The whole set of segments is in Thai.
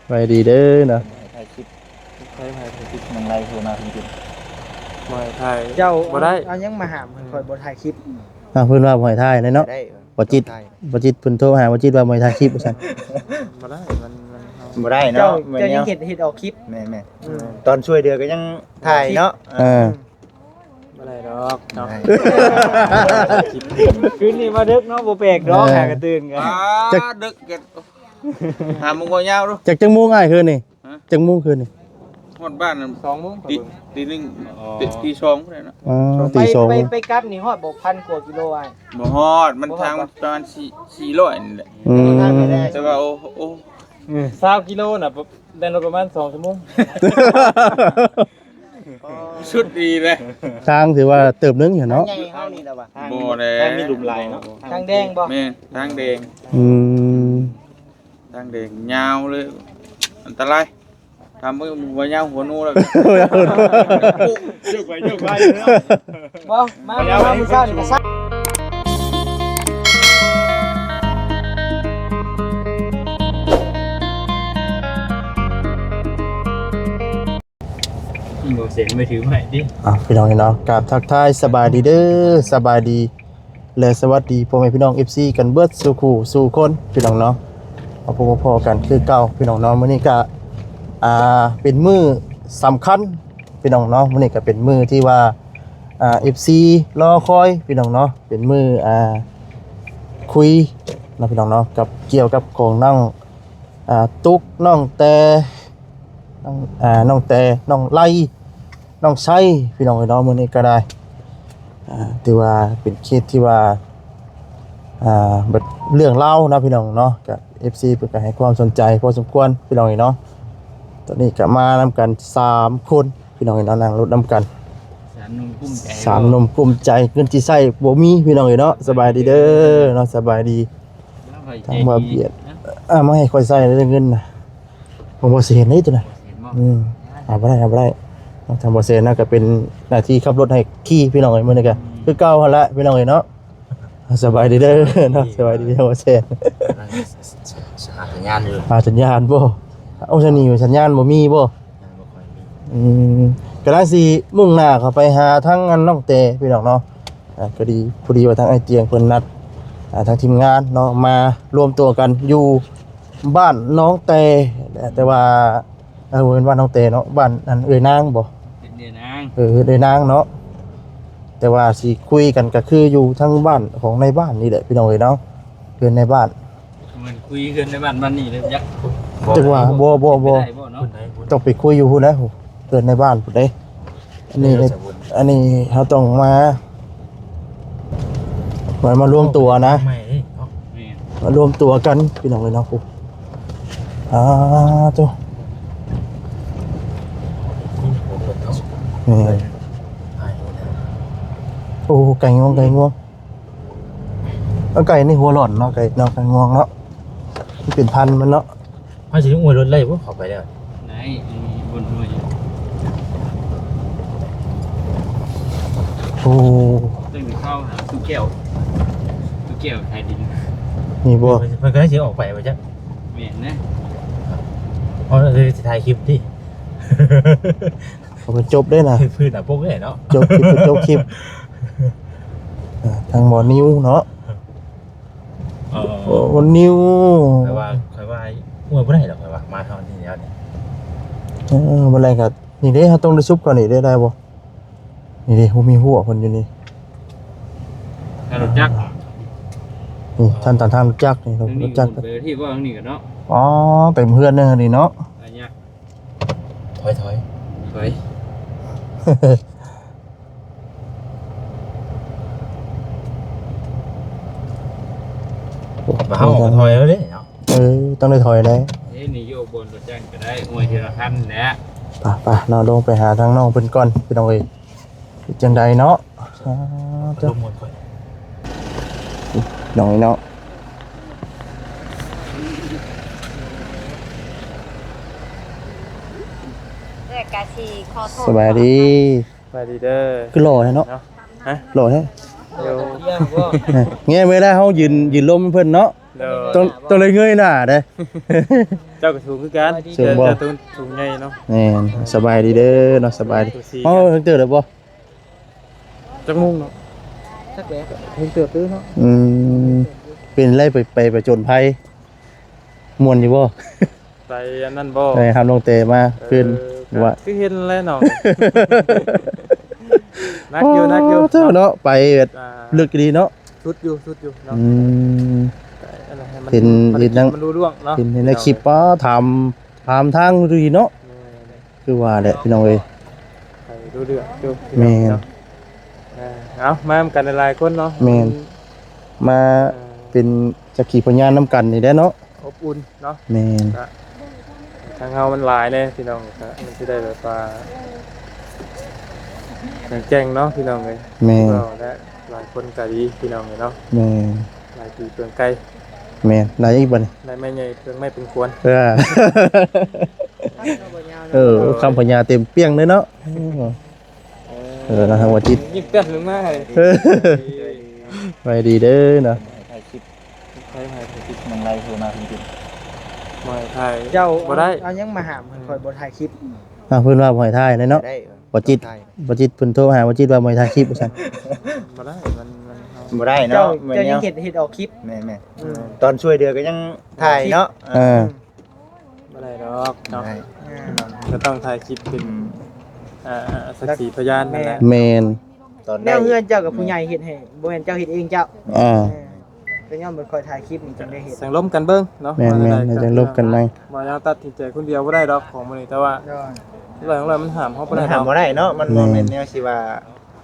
ไปดีเด้อเนาะ ถ่ายคลิปถ่ายคลิปมันไรโทรมาจริง บ่ถ่าย เจ้า บ่ได้ เอายังมาหามคอยบ่ถ่ายคลิป เพิ่นว่าบ่ให้ถ่ายเลยเนาะ ได้ บ่จิตเพิ่นโทรหาบ่จิตว่าบ่ให้ถ่ายคลิปว่าซั่น บ่ได้มัน บ่ได้ เจ้า เนาะ เจ้ายังเห็ดออกคลิป แม่ตอนช่วยเดือก็ยังถ่ายเนาะ บ่ได้ดอกเนาะ คลิป คืนนี้มาดึกเนาะบ่แปลกดอกหากระตื่นกัน ดึกกันหามึงบ่ยาวดู จักจังโมงอ้ายคืนนี่จังโมงคืนนี่ ฮอดบ้าน2 โมงตี1ตี2พุ่นน่ะ อ๋อ ไป ตีสอง ไปกลับนี่ฮอดบ่พันกว่ากิโลอ้าย บ่ฮอดมันทางประมาณ400นี่แหละ อืม แต่ว่าโอ้ 20กิโลน่ะได้รถประมาณ2ชั่วโมง ชุดดีเลย ทางถือว่าเติบนึงอยู่เนาะ ใหญ่เฮานี่ล่ะว่ะ บ่แล้ ทางมีหลุมลายเนาะ ทางแดงบ่ แม่ทางแดง อืม ทางแดงยาวเลยอันตรายทำมึงบ่ยาวหัวนูแล้ว ยกไปเนาะ บ่มามื้อเช้านี่ก็ซัก เสียงไม่ถือใหม่ดิ พี่น้องเนาะกราบทักทายสบายดีเด้อสบายดีและสวัสดีพ่อแม่พี่น้อง FC กันเบิดสู่คู่สู่คนพี่น้องเนาะเอาพอๆกันคือเก่าพี่น้องเนาะมื้อนี้ก็เป็นมื้อสำคัญพี่น้องเนาะมื้อนี้ก็เป็นมื้อที่ว่าFC รอคอยพี่น้องเนาะเป็นมื้อคุยเนาะพี่น้องเนาะกับเกี่ยวกับของน้องตุ๊กน้องแต่น้องแต่น้องไล่น้องไส้พี่น้องเนาะมื้อนี้ก็ได้ถือว่าเป็นเคสที่ว่าแบบเรื่องเล่านะพี่น้องเนาะกับ FC เพิ่นก็ให้ความสนใจพอสมควรพี่น้องเนาะตอนนี้ก็มานำกัน3คนพี่น้องเนาะนั่งรถนำกัน สามนุ่มกุ้มใจ 3หนุ่มกลุ้มใจเงินสิใช้บ่มีพี่น้องเนาะสบายดีเด้อเนาะสบายดีทางบ่เบียดมาให้ค่อยใช้เรื่องเงินน่ะผมบ่สิเห็นนี่ตัวน่ะเอาบ่ได้ทางบ่เซนน่ะก็เป็นหน้าที่ขับรถให้ขี่พี่น้องมื้อนี้ก็คือเก่าหั่นละพี่น้องเนาะสบายดีเด้อเนาะสบายดีเด้อบ่เซน หาสัญญาณอยู่ สัญญาณบ่เอาซะนี่สัญญาณบ่มีบ่กำลังสิมุ่งหน้าเข้าไปหาทางน้องเตพี่น้องเนาะก็ดีพอดีว่าทางไอ้เตียงเพิ่นนัดทางทีมงานเนาะมารวมตัวกันอยู่บ้านน้องเตแต่ว่าเป็นบ้านน้องเตเนาะบ้านอันเอ่ยนางบ่ เป็นเดือนนาง เอ่ยนางเนาะแต่ว่าสิคุยกันก็คืออยู่ทั้งบ้านของในบ้านนี่แหละพี่น้องเอ้ยเนาะเพิ่นในบ้าน มันคุยกันในบ้านมันนี่เลยยักษ์ จังว่าบ่ ได้บ่เนาะ ต้องไปคุยอยู่พุ่นนะเพิ่นในบ้านพุ่นเด้อันนี้เฮาต้องมารวมตัวนะ ไม่ดิ มารวมตัวกันพี่น้องเอ้ยเนาะครูตัวนี่โอ้ไก่งวงเอาไก่นี่หัวหล่อนเนาะไก่เนาะไก่งวงเนาะที่เป็นพันธุ์มันเนาะ มาสิอวยรถเลยบ่เข้าไปแล้ว ไหนมีบนหัวอยู่ โอ้ ตึ้งเข้าหาตู้แก้วไทยดิน นี่บ่ มันก็ได้สิออกไปว่าจัก เมียนนะ อ๋อเลยสิถ่ายคลิปดิ เขาเป็นจบได้นะ พื้นอ่ะพวกนี้เนาะ จบคลิปทางหมอนิ้วเนาะหมอนิ้ว แต่ว่าใครว่าอวยบ่ได้หรอกใครว่ามาเท่านี้แล้วเนี่ย บ่ไรก็นี่เด้เฮาต้องได้ซุปก่อนนี่ได้บ่นี่เด้มีหัวเพิ่นอยู่นี่ ถ้ารถจักร นี่ท่านทางรู้จักนี่ ตรง รู้ นี้ จัก เบอร์ที่ว่าตรงนี้กันเนาะ อ๋อเต็มเพื่อนเด้อนี่เนาะ อันเนี้ย ถอย ไป มาเฮาถอยแล้วเด้เนาะ ต้องได้ถอยเลย นี่โยบนรถจักรก็ได้หัวทีละคันแหละ ไปนอนลงไปหาทางน้องเพิ่นก่อนพี่น้องเอ้ยจังใดเนาะ ลงมวนค่อย น้อยเนาะ กาชีขอโทษ สบายดี ไปดีเด้อ คือหล่อแท้เนาะ ฮะ หล่อแท้ เดี๋ยว เยี่ยมบ่ เงี้ยเวลาเฮายืนลมเพิ่นเนาะ โด ต้องเลยเงยหน้าเด้ เจ้าก็ถูกคือกัน สูงบ่ เจ้าตัวสูงใหญ่เนาะ แม่นสบายดีเด้อเนาะสบายดีเอ้าเติบแล้วบ่ จักมุ่งเนาะจักแหลกเพิ่งเติบตื้อเนาะ เป็นไรไปประจนภัยม่วนอยู่บ่ ไปอันนั้นบ่ ไปหามลงเตมาขึ้นว่า คือเห็นแล้วเนาะนักอยู่ เท่าเนาะไปแบบ อ่า ลึกดีเนาะ สุดอยู่เนาะ อะไรให้มัน เห็นนั่ง มันรู้ร่วงเนาะ เห็นในคลิปว่าถามทางดีเนาะคือว่าแหละพี่น้องเอ้ย ไปดูเรื่องดู แม่น เนาะเอามากันหลายๆคนเนาะ แม่น มาเป็นจักขีพยานนํกันนี่แหละเนาะ อบอุ่นเนาะ แม่น ทางเฮามันหลายเลยพี่น้องก็มันสิได้แบบว่าแจ้งเนาะพี่น้องเอ้ย แม่น เราและหลายคนก็ดีพี่น้องเอ้ยเนาะ แม่น หลายปีเปลืองไกล แม่นไหนอีกบ่นี่ หลายแม่ใหญ่เปลืองไม่เป็นควร คำพญาเต็มเปี้ยงเลยเนาะนะทางวัดจิต ยิ่งเต้นลงมาให้ ไปดีเด้อเนาะ ถ่ายคลิป ใช่ไหม คลิปมันไลฟ์โทรมาจริง ไม่ไทย เจ้า บ่ได้ เอายังมาหามคอยบ่ถ่ายคลิป เพิ่นว่าบ่ให้ถ่ายเลยเนาะ ได้ วัดจิตวัดจิตเพิ่นโทรหาวัดจิตว่าบ่ให้ถ่ายคลิปว่าซั่น บ่ได้มันเอา บ่ได้ เจ้า เนาะเหมือน เจ้ายั เนี้ ง ย เห็นออกคลิป แม่ตอนช่วยเดือก็ยังถ่ายเนาะ บ่ได้ดอกเนาะ ได้ ก็ต้องถ่ายคลิปเป็นสักขีพยานนั่นแหละ แม่น ตอน แน ได้ วเฮือนเจ้ากับผู้ใหญ่เฮ็ดให้บ่แม่นเจ้าเฮ็ดเองเจ้า อ่า ก็ย่อมบ่คอยถ่ายคลิปนี่จังได้เฮ็ด เสียงล้มกันเบิ่งเนาะ แม่นๆเราจะลบกันไหม บ่ยาวตัดสินใจคนเดียวบ่ได้ดอกของมื้อนี้แต่ว่าเรื่องของเรามันห้ามเฮาบ่ มัน ได้ด ถาม อก บ่ได้เนาะมันบ่แม่นแนวสิว่า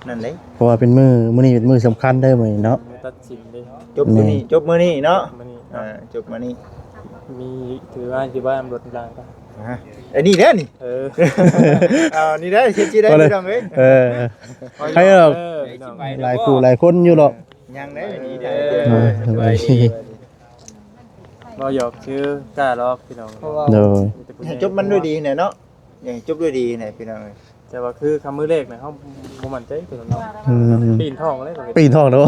นั่นเด้ เพราะว่าเป็นมื้อนี้เป็นมื้อสำคัญเด้อมื้อนี้เนาะ ตัดสินดิ จบมื้อนี้จบมื้อนี้เนาะ มื้อนี้ จบมื้อนี้ มีถือว่าสิบ้านรถกลางก็ อันนี้เด้อนี่ เออ เอานี่ได้เฮ็ดสิได้พี่น้องเอ้ย ใครหรอก พี่น้อง หลายคู่หลายคนอยู่หรอก ยังได้นี่ได้ สบายดี บ่หยอกชื่อกล้าหรอกพี่น้อง เพราะว่า โดย มีแต่ผู้ให ให้ ญ่ จบมันด้วยดีเนี่ยเนาะอย่างจบด้วยดีเนี่ยพี่น้องเอ้ย แต่ว่าคือคำมือเลขนะเขาบ่มั่นใจตัวเนาะ อืม ปีนท้องเลยก็ ปีนทองแล้ว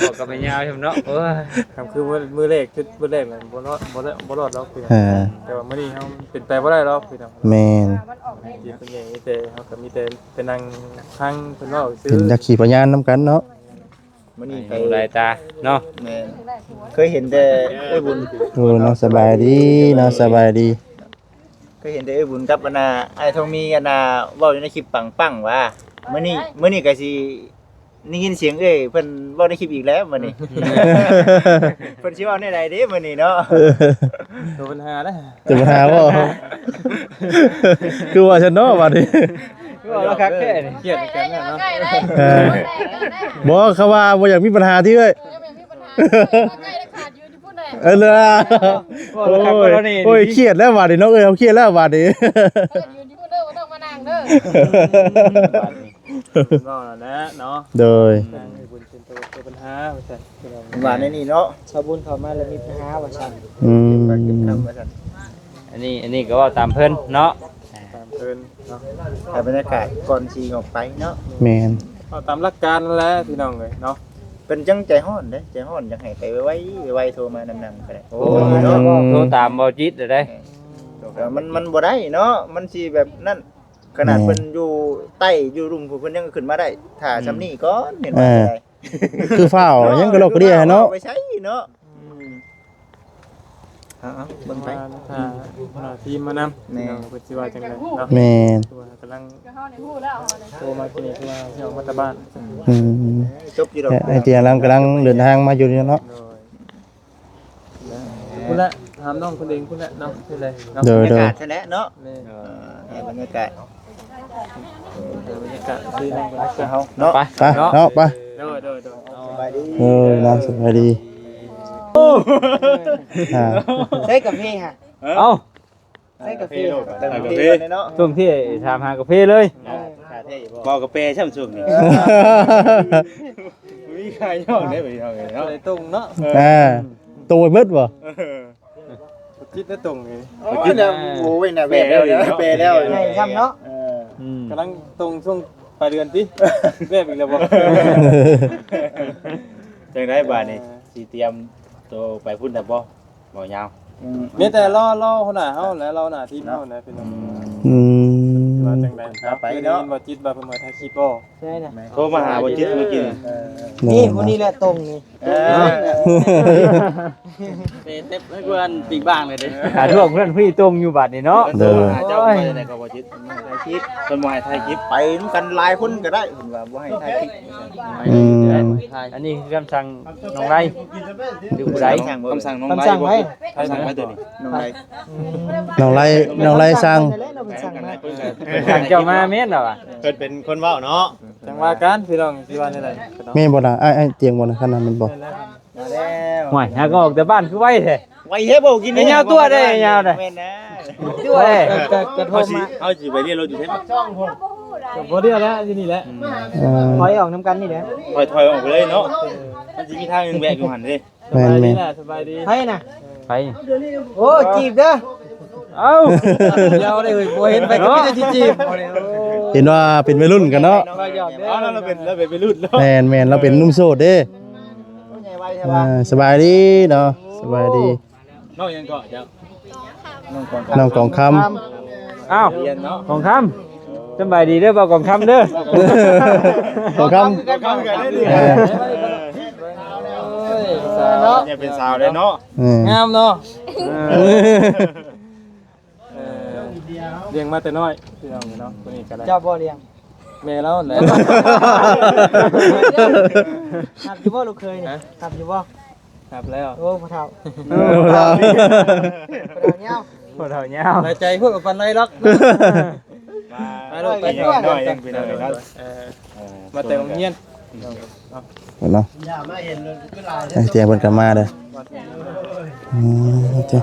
บอกกับแม่ยาวใช่มั้ยเนาะโอ้ย คำคือมือเลขชุดมือเลขน่ะบ่รอดหรอกพี่น้อง อ่า แต่ว่ามื้อนี้เฮาเป็นไปบ่ได้หรอกพี่น้อง แม่น จีบเป็นอย่างนี้แต่เฮาก็มีแต่เป็นนั่งข้างเพิ่นเว้าซื้อ เป็นจักขีพยานนํกันเนาะ มื้อนี้ไป ดูหลายตาเนาะแม่นเคยเห็นแต่เอ้ยบุญ โอ้เนาะสบายดีเนาะสบายดี เคยเห็นแต่เอ้ยบุญกับอันน่ะไอ้ทองมีอันน่ะเว้าอยู่ในคลิปปังๆว่ามื้อนี้ก็สิได้ยินเสียงเอ้ยเพิ่นเว้าในคลิปอีกแล้วมื้อนี้ เพิ่นสิเว้าในใดเด้มื้อนี้เนาะ ตัวปัญหาเด้อ จะมาหาว่าคือว่าฉันเนาะบัดนี้ คือว่าเราคักแท้นี่ เครียดกันน่ะเนาะ เออบ่เขาว่าบ่อยากมีปัญหาที่เอ้ยเออเลยโอ้ยเครียดแล้วบัดนี้น้องเอ้ยเขาเครียดแล้วบัดนี้ ก็นะเนาะ โดย นางไอ้บุญเป็นตัวปัญหาว่าซั่นพี่น้อง ว่าในนี่เนาะ ชาวบุญเข้ามาแล้วมีปัญหาว่าซั่น อืม ว่าเก็บคำว่าซั่น อันนี้ก็ว่าตามเพิ่นเนาะ ตามเพิ่นเนาะ ถ่ายบรรยากาศก่อนสิออกไปเนาะ แม่น เอาตามหลักการนั่นแหละพี่น้องเอ้ยเนาะ เป็นจังใจฮ้อนเด้ใจฮ้อนอยากให้ไปไวๆโทรมานำๆก็ได้ โอ้ยโทรตามบ่จิตเด้อได้ มันบ่ได้เนาะมันสิแบบนั่นขนาดเพิ่นอยู่ใต้อยู่รุมผู้เพิ่นยังขึ้นมาได้ถ้าซำนี้ก่อนเห็นว่าได้ คือฝ้าวยังกระโลกกระเดียเนาะ ไปใช้เนาะเอาเบิ่งไป ถ้าทีมมานำพี่น้องเพิ่นสิว่าจังไดเนาะ แม่น ตัวกำลังโทรมาที่นี่คือว่าที่ออกมาจากบ้าน อืม จบอยู่ดอก ไอเตียกำลังเดินทางมาอยู่นี่เนาะ คุณละถามน้องคนเองคุณละเนาะคืออะไรเนาะ โด บร ย ร โด ยาย กาศซะแล้วเนาะ นี่ บรรยากาศ บรรยากาศดีน้องบรรยากาศ เฮาเนาะ ไป ไปเนาะไป โดย สบายดี น้ำสบายดีอ่า ใช้กาแฟฮะ เอ้า ใช้กาแฟ ตั้งแต่เนาะ ช่วงที่ถามหากาแฟเลย บอกกับเป้ช่ำช่วงนี้มีใครย่องได้บ่ย่อง เนาะเลยตรงเนาะ อ่าตัวมืดบ่ คิดได้ตรงนี่ กินแล้วโอ้ยน่ะแปแล้วแปแล้ว ใหญ่ซ้ำเนาะ กำลังตรงช่วงปลายเดือนติแม่อีกแล้วบ่ จังได้บาดนี้สิเตรียม โตไปพุ่นแต่บ่ยาว มีแต่ล่อคนหน้าเฮาและเราหน้าทีมเฮานะพี่น้อง อืม ว่าจังได๋ครับไปเนาะบ่จิตบ่เพิ่นมาถ่ายคลิปบ่ ใช่น่ะ โทรมาหาบ่จิตเมื่อกี้ นี่ผู้นี้แหละตรงนี่ เป็นเต็มให้กวนปีกบ้างเลยเด้ หาทั่วเพื่อนพี่ตรงอยู่บัดนี่เนาะ เด้อ เจ้าไปได้ก็บ่จิตถ่ายคลิปเพิ่นบ่ให้ถ่ายคลิป ไปนำกันหลายคนก็ได้เพิ่นว่าบ่ให้ถ่ายคลิป อืม อันนี้คือคำสั่งน้องไรหรือผู้ใด คำสั่งน้อง คำ ไล่ สั่งไว้ คำสั่งไว้ตัวนี้ น้องไร น้องไล่สร้าง เราเป็นสั่งมา สั่งเจ้ามาแม่นเหรอวะ เพิ่นเป็นคนเว้าเนาะจังว่ากันพี่น้องสิว่าได้ไดเนาะ แม่บ่ล่ะไอ้เตียงบ่ล่ะขนาดมันบ่ มาแล้ว ห่วยหาก็ออกแต่บ้านคือไว้แท้ ไว้เฮ็ดบ่กิน ไอ้ยาวตัวได้ไอ้ยาวได้ แม่นนะ ด้วย กระทบมา เอาสิไปเรียนรถอยู่เทป บ่ได้แล้วอยู่นี่แหละ ถอยออกน้ำกันนี่แหละ ถอยออกไปเลยเนาะมันสิมีทางนึงแวะอยู่หั่นเด้ สบายดีล่ะสบายดี ให้น่ะ ไป โอ้จีบเด้อ เอ้า เดี๋ยวได้เฮ้ยบ่เห็นไปก็จะจีบ เห็นว่าเป็นวัยรุ่นกันเนาะ เราหยอกเด้อ เอาเราเป็นไปรุ่นเนาะ แม่นเราเป็นหนุ่มโสดเด้ ใหญ่ไว้ใช่ป่ะ สบายดีเนาะสบายดี น้องยังเกาะเจ้า น้องกองค อ้าว เรียนเนาะ ของคำสบายดีเด้อบ่ของคำเด้อ ำกองคำ เนาะ เนี่ยเป็นสาวได้เนาะ งามเนาะ เลี้ยงมาแต่น้อยพี่น้องเนาะคนนี้ก็ได้ เจ้าบ่เลี้ยง แม่แล้วแหละ ขับอยู่บ่ลูกเคยนี่ขับอยู่บ่ ครับแล้ว โอ้พ่อเฒ่า เรา พ่อเฒ่าเงี้ยว พวกเรายาว ใจพูดกับปันไรล็อก ไปลูกไปน้อยยังเป็นอะไรเนาะ มาแต่โรงเรียน เนาะเตียงเพิ่นก็มาเด้อโอเค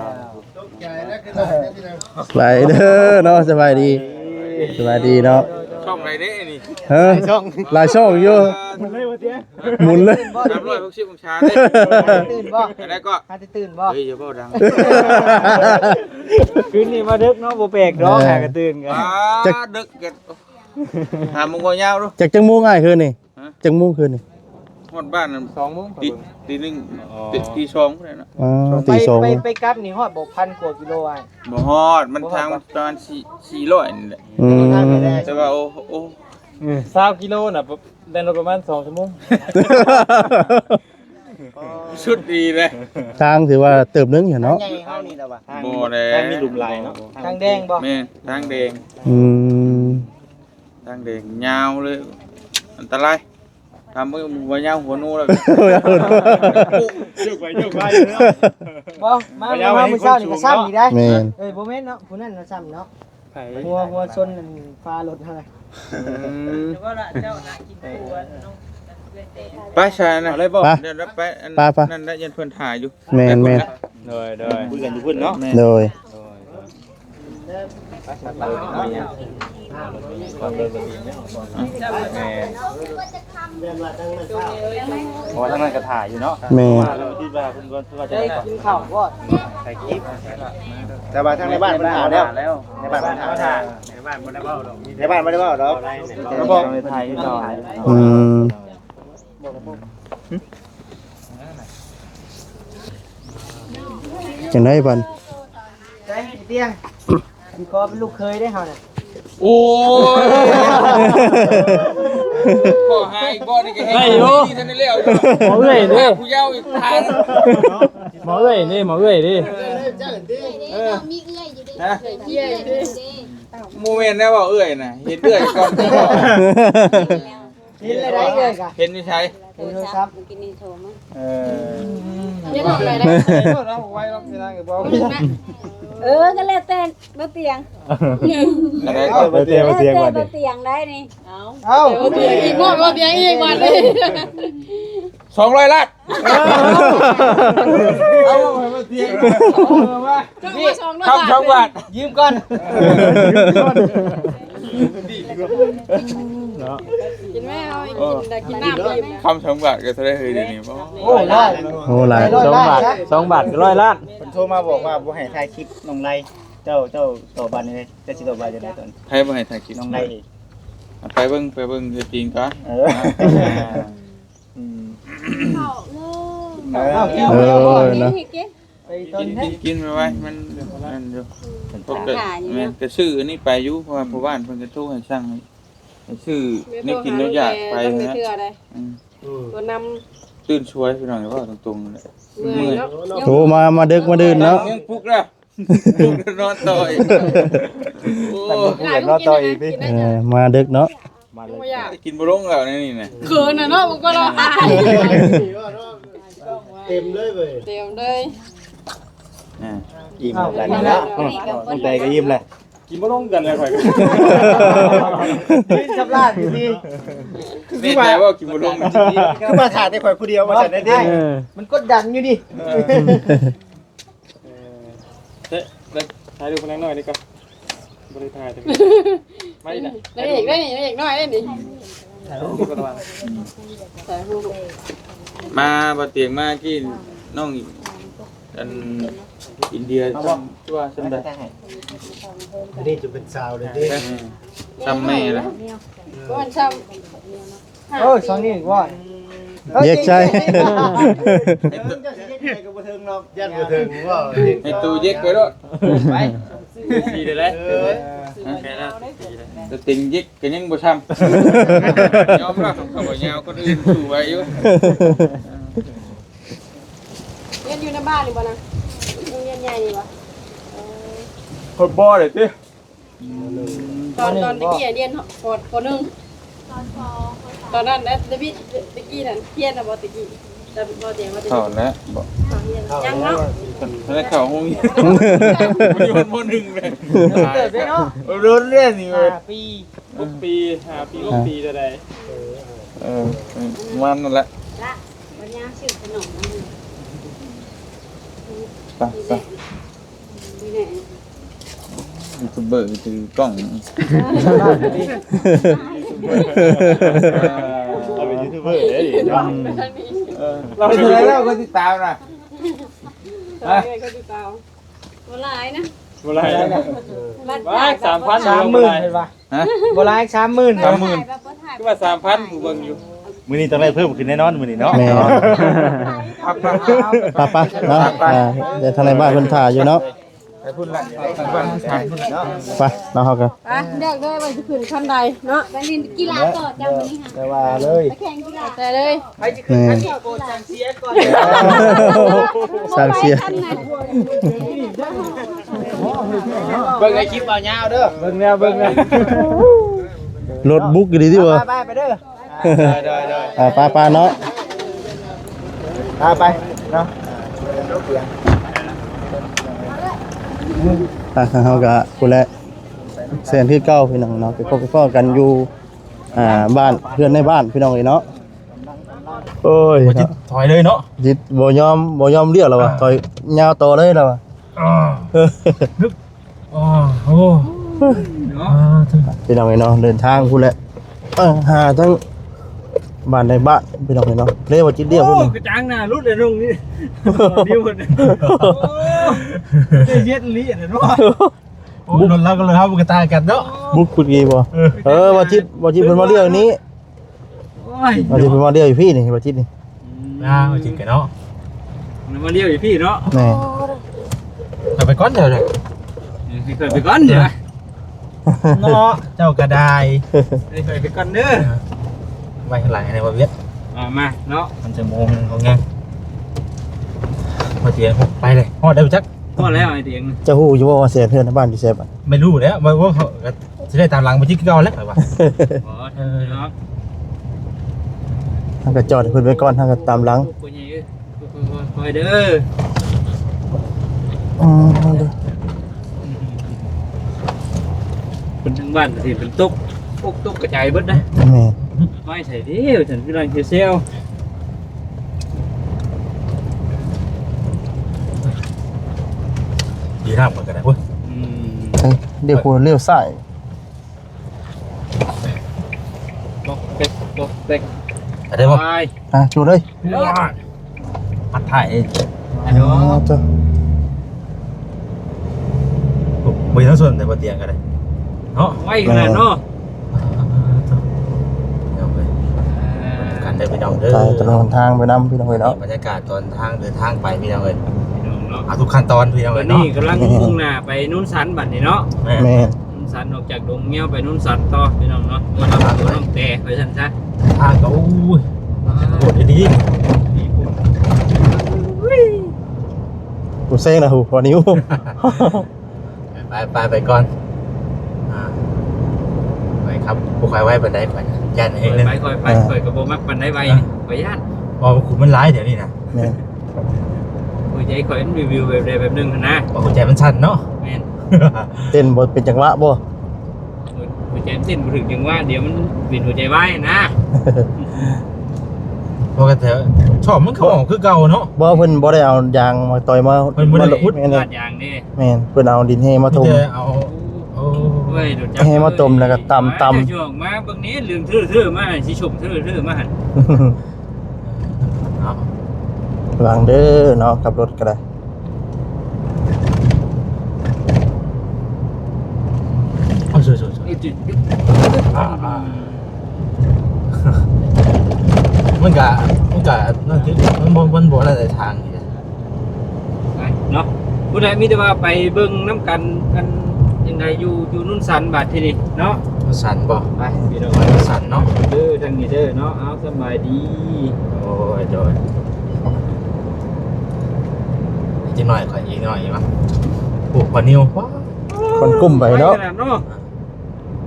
สบายเด้อเนาะสบายดีเนาะ ช่องไหนเด้นี่ เฮ้ยหลายช่องอยู่หมุนเลย 360องศาเด้ ตื่นบ่ แล้วก็ หาจะตื่นบ่ เฮ้ยอย่าเว้าดัง คืนนี้มาดึกเนาะบ่แปลกดอกหากระตื่นกัน ดึกกันหามึงบ่ยาวดู จากจังมุ้งอ้ายคืนนี่จังมุ้งคืนนี่ ฮอดบ้านนั่น 2 โมง ตีหนึ่งตีสองเลยนะ อ๋อ ไป ตีสอง ไปกลับนี่ฮอดบ่พันกว่ากิโลอ่ะ บ่ฮอดมันทางประมาณ400นี่แหละ อืม แต่ว่าโอ้ 20กิโลน่ะเดินรถประมาณ2 ชั่วโมง ชุดดีเลย ทางถือว่าเติบนึงอยู่เนาะ ใหญ่เฮานี่ล่ะว่ะ บ่แล้ ทางมีหลุมลายเนาะ ทางแดงบ่ แม่ทางแดง อืม ทางแดงยาวเลยอันตรายทำมือบ่ยาวหัวนูแล้ว ยกไปเนาะ บ่มามื้อเช้านี่ก็ซ้ำอีกได้ แม่น บ่แม่นเนาะผู้นั้นน่ะซ้ำเนาะ ไผ หัวชนนั่นฟ้ารถเท่าไหร่ ไปชานะ อะไรบ่ ไป เดี๋ยวไปอัน ไป นั่นได้ยันเพิ่นถ่ายอยู่ แม่น โดย คุยกันอยู่พุ่นเนาะ โดย เพราะว่าทางนั้นก็ถ่ายอยู่เนาะ แม่น ว่าเราคิดว่าเพิ่นว่าจะ ได้กินข้าวบ่ ถ่ายคลิป แต่ว่าทางในบ้านเพิ่นหาแล้ว แล้ว ในบ้านเพิ่นหาในบ้านบ่ได้เว้าดอกระบบ ถ่ายต่อ อืมจังได๋บัน ได้เตียงมีก็เป็นลูกเคยได้เฮาน่ะ โอ้ยขอให้บ่นี่ก็ให้ท่านได้แล้วอยู่ หมอเอ้ยเด้ ผู้ยาวอีกทาง หมอเอ้ยนี่หมอเอ้ยดิ มีเอื้อยอยู่ดิเคยเที่ยวอยู่ดิ โมเมนต์นะว่าเอื้อยน่ะเห็นเอื้อยก่อนก็ เห็นอะไรเอ้ยกะ เห็นอยู่ใช้ เห็นโทรศัพท์ กินนี่โทรมา เดี๋ยวบอกเลยนะเราไว้รับไม่ได้ก็บอก ก็แล้วแต่บ่เตียง อะไร ไปเตรียม บ่ เตรียมก่อนดิ เตียงได้นี่ เอ้า อีกบ่เตียงอีกวันเลย 200ล้าน เอามาเตียงมา นี่ ทำ2บาท ยืมก่อน กินแม่เอากินน้ำกิน คำ2บาทก็จะได้เฮ้ยเดี๋ยวนี้บ่ โอ้ได้ โอ้หลาย 2 บาท2 บาทก็100 ล้าน เพิ่นโทรมาบอกว่าบ่ให้ถ่ายคลิปน้องไรเจ้าตอบบัตรนี่เลยจะสิตอบบัตรจะได้ตอน ให้บ่ให้ถ่ายคลิป น้องไร ไปเบิ่งจริงก่อน เออ ข้าวเลย ม เออนะ ไปต้น กินไปไว้มันนั่นอยู่พวกแม่นก็ซื้ออันนี้ไปอยู่เพราะว่าพ่อบ้านเพิ่นก็โทรให้สั่งให้ซื้อนี่กินแล้วอยากไปนะ ตัวน ตื่นช่วยพี่น้องว่าตรงๆเลย ำเมื่อยเนาะ โทรมาดึกมาดื่นเนาะ ยังปลุกแล้วปลุกแล้วนอนต่ออีกโอ้ รอต่ออีกดิมาดึกเนาะ ไม่อยาก กินบ่ลงแล้วนี่น่ะ เขินน่ะเนาะมันก็ร้องไห้ เต็มเลยเว้ย เต็มเลย อ่า ยิ้มกันแล้วต้องใจก็ยิ้มเลย กินบ่ลงกันเลยข่อย กินชับลาดอยู่ดี นี่แต่ว่ากินบ่ลงจริง คือมาถ่ายแต่ข่อยผู้เดียวมาจัดได้ดิ มันกดดันอยู่ดิ เด้ถ่ายรูปคนนั้นหน่อยดีกว่าบ่ได้ถ่ายแต่ไม่น่ะ ได้อีกได้นี่ได้อีกน้อยได้นี่ ถ่ายรูปก็ระวัง ใส่หูลูก ๆมาบ่เตียงมากินน้องอันอินเดียตัวซั่นได้ อันนี้จะเป็นสาวเลยดิ ซ้ำแม่ละ ก็มันช้ โอ้ยสองนี่ว่า เรียกใช่ ก็บ่ถึงหรอกยันบ่ถึงว่า ให้ตู้เย็กไว้ด้วยไป สีได้แล้ว แค่นั้นแต่ติงเย็กก็ยังบ่ช้ำยอมรับเขาบ่ยาวคนอื่นสู้ไว้อยู่ เรียนอยู่ในบ้านนี่บ่นะโรงเรียนใหญ่นี่บ่ คนบ่เลยติ ตอนตะกี้เรียนป .1 ตอนนั้นนะตะกี้นั่นเรียนน่ะบ่ตะกี้แต่บ่เตียงบ่เตียง เข้าแล้วบ่ ยังเนาะ แล้วเข้าห้องนี้โยนบ่นึงเลย เกิดไปเนาะ รู้เรื่องนี่เว้ย ปี 6 ปี5 ปี6 ปีได้ มันนั่นแหละ ละวันนี้ชื่อขนมนั่นนี่ ไปไป นี่แหละ ยูทูบเบอร์ถือกล้อง เอาเป็นยูทูบเบอร์เด้ดิ เราเป็นอะไรแล้วคนติดตามนะ ก็ดูเตาบ่หลายนะ บ่ไรนะ บัด ว้า 3,000 30,000เห็นป่ะ ฮะ บ่หลาย30,000 คือว่า 3,000กูเบิ่งอยู่ มื้อนี้ต้องได้เพิ่มขึ้นแน่นอนมื้อนี้เนาะ แม่ พัก ปะเนาะเดี๋ยวทางในบ้านเพิ่นถ่ายอยู่เนาะ ไปพูดละทางบ้านทางพูดละ ไปเนาะเฮาก็ ไปเลือกเลยว่าจะขึ้นขั้นใดเนาะไปเล่นกีฬาต่อจ้าวันนี้ค่ะ แต่ว่าเลย ไปแข่งกีฬาแต่เลย ใครจะขึ้นขั้นนี้โกดสั่งเสียก่อน สร้างเสีย เบิ่งในคลิปเอายาวเด้อ เบิ่งแล้วเบิ่งแล้ว รถบุกอยู่ดีที่ว่า ไปเด้อ ไปเนาะ ไปเนาะ เฮาก็พุ่นแหละแสนที่เก้าพี่น้องเนาะไปพบก็กันอยู่บ้านเพื่อนในบ้านพี่น้องเอ้ยเนาะโอ้ย บ่จิตถอยเลยเนาะ จิตบ่ยอมเรียกแล้วว่ะถอยยาวต่อเลยแล้วว่ะ อ๋อโอ้พี่น้องเอ้ยเนาะเดินทางพุ่นแหละหาทั้งบ้านในบ้านพี่น้องเอ้ยเนาะเรียกว่าจิตเรียกพุ่น กระจังหน้ารุดเลยลุงนี่ดิ้วหมดเย็ดลีอ่ะเนาะ โอ้โดนแล้วก็เลยเฮาบ่กระตายกันเนาะ บุกคุณกี่บ่ว่าจิตเพิ่นมาเรียกนี้ โอ้ย ว่าจิตเพิ่นมาเรียกอยู่พี่นี่ว่าจิตนี่ บ่จิตกันเนาะ มาเรียวอยู่พี่เนาะ แหน่ ไปก่อนเดี๋ยวเลย เคยไปก่อนเดี๋ยว เนาะเจ้าก็ได้ เคยไปก่อนเด้อ ไว้หลังในบ่เวียด มาเนาะ มันจะโมงของไงมาเตียงไปเลยฮอดได้จัก พอแล้วไอ้เตียง จะฮู้อยู่ว่าเสียเพื่อนในบ้านอยู่เซฟอ่ะ ไม่รู้แล้วว่าเขาจะได้ตามหลังบ่จิตคือเก่าแล้วว่า อ๋อเนาะ ทางก็จอดให้เพิ่นไว้ก่อนทางก็ตามหลัง คนใหญ่คอยเด้อ เด้อ เป็นทั้งบ้านสิเป็นตุ๊กกระจายเบิดนะ แม่ ไม่ใส่เดียวฉันกำลังเซล ดีน้ำเหมือนกันนะเว้ย เดี๋ยวคุณเลี้ยวซ้าย ตกเต็ก ได้บ่ ไป จูเลย ปัดถ่าย เจ้า บ่ทั้งส่วนแต่บ่เตียงกันเลยเนาะ ไว้ขนาดเนาะ เอาไปกัน เด้อพี่น้องเด้อ ใช่ถนนทางไปนำพี่น้องเอ้ยเนาะ บรรยากาศตอนทางเดินทางไปพี่น้องเอ้ย พี่น้องเนาะ เอาทุกขั้นตอนพี่น้อง วั เอ้ น ย นี้ เนาะ กำลังมุ่งหน้าไปนุ่นสันบัดนี้เนาะ แม่ แม่น นุ่นสันออกจากดงเงี้ยวไปนุ่นสันต่อพี่น้องเนาะมาทำตัวน้องแต่ไปซั่นซะ ทางก็อู้ยโหดดี กูเซ็งนะหูพอนิ้ว ไปก่อนไปครับผู้คอยไว้บันไดไปยันเองเลย ไปค่อยไปค่อยก็บ่มักปานใดไว้ขอญาต พอขุนมันร้ายเดี๋ยวนี้นะ แม่น หัวใจข่อยรีวิวแบบใดแบบหนึงหั่นนะ พอหัวใจมันสั่นเนาะ แม่น เต้นบ่เป็นจังหวะบ่ หัวใจเต้นบ่ถึงจังว่าเดี๋ยวมันเป็นหัวใจวายนะ พอกันเถอะชอบมันเขาออกคือเก่าเนาะ บ่เพิ่นบ่ได้เอายางมาต่อยมา เพิ่นบ่ได้อุด แม่น ลาดยางนี่ แม่นเพิ่นเอาดินเฮมาถม จะเอาโอ้ เว้ยโดดจั ให้มาต้มแล้วก็ตำ ช่วงมาเบิ่งนี้ลืมทื่อๆมาสิชมทื่อๆมาหั่น เอา หลังเด้อเนาะขับรถก็ได้ เอาสวย มันกะนั่นคือมันบ่อะไรทางนี่นะ ไปเนาะผู้ใดมีแต่ว่าไปเบิ่งน้ำกันยังไงอยู่นุ่นสันบาดทีนี้เนาะ สั่นบ่ ไปพี่น้อง สั่นเนาะ เด้อทางนี้เด้อเนาะเอาสบายดี โอ้ยโดยอีกหน่อยขออีกหน่อยมั้งปลูกปลานิวว้า คนกุ้มไปเนาะ ขดเนาะ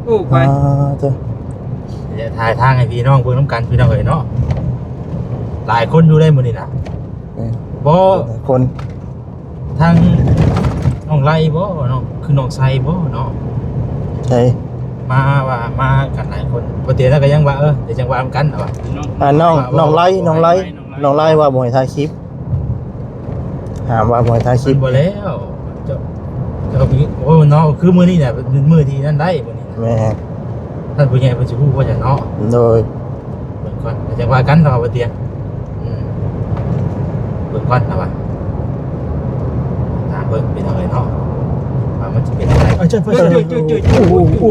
โอ้ไป เจ้า จะถ่ายทางให้พี่น้องเบิ่งน้ำกันพี่น้องเอ้ยเนาะหลายคนอยู่ได้มื้อนี้นะ แม่น บ่ คน ทางน้องไล่บ่เนาะคือน้องไซบ่เนาะ ใช่ มากันหลายคนปกติแล้วก็ยังว่าเดี๋ยวจังว่ากันเอาว่า น้องไล่ว่าบ่ให้ถ่ายคลิปถามว่าบ่ให้ถ่ายคลิ คิ ป ดบ่แล้วจะมีโอ้เนาะคือมื้อนี้เนี่ยเป็นมื้อที่นั่นได้มื้อนี้นะ แม่น ท่านผู้ใหญ่เพิ่นสิฮู้ว่าจะเนาะ โดย เบิ่งก่อนเดี๋ยวจังว่ากันเอาบ่เตียงเบิ่งก่อนเอาว่าตามเบิ่งเป็นอะไรเนาะว่ามันจะเป็นอะไรเอ้ยเจ้ย โอ้โห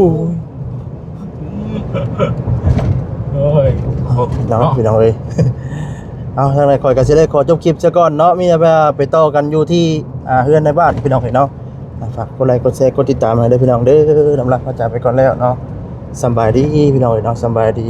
โอ้ย เนาะพี่น้องเอ้ย เอาทางไหนข่อยก็สิได้ขอจบคลิปซะก่อนเนาะมีอะไรไปต่อกันอยู่ที่เฮือนในบ้านพี่น้องเห็นเนาะฝากกดไลค์กดแชร์กดติดตามให้ด้วยพี่น้องเด้อลำลักพระจ่าไปก่อนแล้วเนาะสำบายดีพี่น้องเอ้ยเนาะสำบายดี